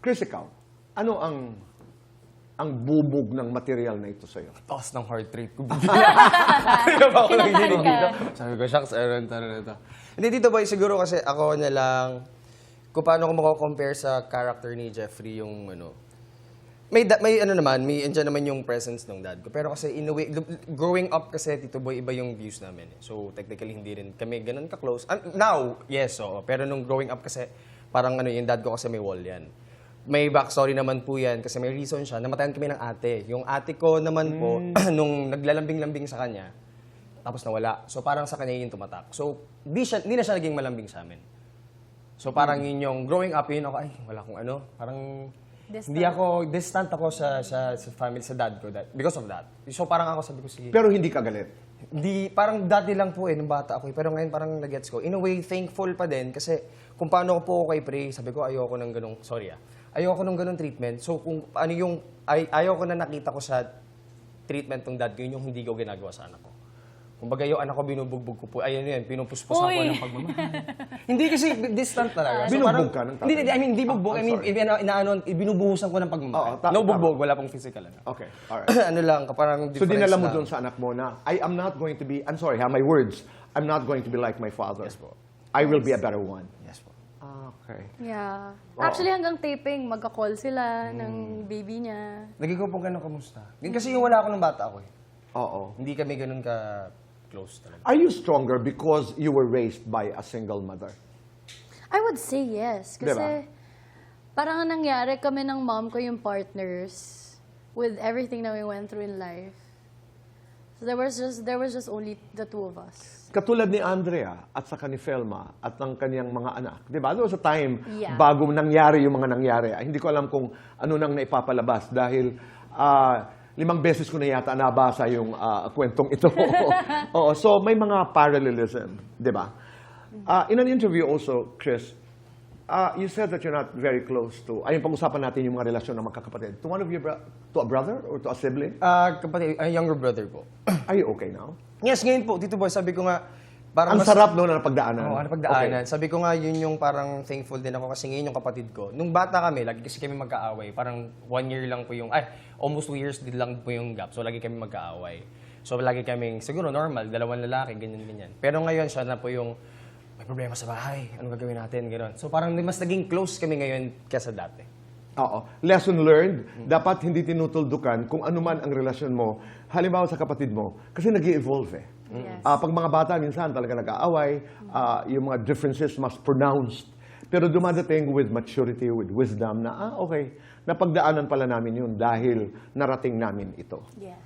Chris, ikaw, ano ang bubog ng material na ito sa'yo? Taas ng heart rate ko. Kaya ba ako lang Kinakabahan dito? ka. Sabi ko, shucks, Aaron, ito. Hindi, Tito Boy, siguro kasi ako na lang, kung paano ko mako-compare sa character ni Jeffrey yung ano, may ano naman, may andyan naman yung presence ng dad ko. Pero kasi in a way, growing up kasi, Tito Boy, iba yung views namin. So technically, hindi rin kami ganun ka-close. Now, yes, oo. Pero nung growing up kasi, parang ano, yung dad ko kasi may wall yan. May backstory naman po yan kasi may reason siya. Namatayan kami ng ate. Yung ate ko naman po, nung naglalambing-lambing sa kanya, tapos nawala. So parang sa kanya yung tumatak. So hindi na siya naging malambing sa amin. So parang yun yung growing up, yun ako, ay, wala akong ano. Parang hindi ako, distant ako sa family, sa dad ko. Because of that. So parang ako sabi ko, sige. Pero hindi ka galit. Hindi, parang dati lang po nung bata ako. Pero ngayon parang nag-gets ko. In a way, thankful pa din kasi kung paano ko po ako kay Prey, sabi ko ayoko ng ganung, ayoko ng ganung treatment. So kung ano yung, ayoko na nakita ko sa treatment ng dad ko, yun yung hindi ko ginagawa sa anak ko. Kumbaga yung anak ko binubugbog ko po, ayun yun, pinupuspusan ko ng pagmamahal. Hindi kasi distant talaga. Binugbog ka ng tatay? Hindi, I mean, di bugbog. I mean, binubuhusan ko ng pagmamahal. No bugbog, wala pong physical. Ano. Okay, alright. Ano lang, parang So difference dinala mo lang. doon sa anak mo na, I am not going to be, I'm sorry, my words, I'm not going to be like my father. Yes po. I will be a better one. Yes po. Okay. Yeah. Actually, hanggang taping, magka-call sila ng baby niya. Lagi ko po gano'n kamusta. Kasi yung wala ako ng bata ako eh. Oo. Hindi kami gano'n ka-close talaga. Are you stronger because you were raised by a single mother? I would say yes. Kasi Diba? parang ang nangyari kami ng mom ko yung partners with everything that we went through in life. So there was just only the two of us. Katulad ni Andrea at saka ni Felma at ng kanyang mga anak. Di ba? Doon sa time, Yeah. bago nangyari yung mga nangyari, hindi ko alam kung ano nang naipapalabas dahil 5 beses ko na yata nabasa yung kwentong ito. Oo, so may mga parallelism. Di ba? In an interview also, Chris, you said that you're not very close to, ayun, pag-usapan natin yung mga relasyon ng magkakapatid. To one of your, to a brother or to a sibling? Kapatid, younger brother po. Are you okay now? Yes, ngayon po, Tito Boy, sabi ko nga, parang Ang sarap no na napagdaanan. Oo, napagdaanan. Sabi ko nga, yun yung parang thankful din ako kasi ngayon yung kapatid ko. Nung bata kami, lagi kasi kami magkaaway. Parang 1 year lang po yung, almost 2 years din lang po yung gap. So, lagi kami magkaaway. So, lagi kaming, siguro normal, 2 lalaki, ganyan-ganyan. Pero ngayon, siya na po yung, may problema sa bahay, ano gagawin natin, gano'n. So, parang mas naging close kami ngayon kesa dati. Oo. Lesson learned, dapat hindi tinutuldukan kung ano man ang relasyon mo, halimbawa sa kapatid mo, kasi nag-evolve eh. Yes. Pag mga bata, minsan talaga nag-aaway, yung mga differences mas pronounced. Pero dumadating with maturity, with wisdom na, okay, napagdaanan pala namin yun dahil narating namin ito. Yes.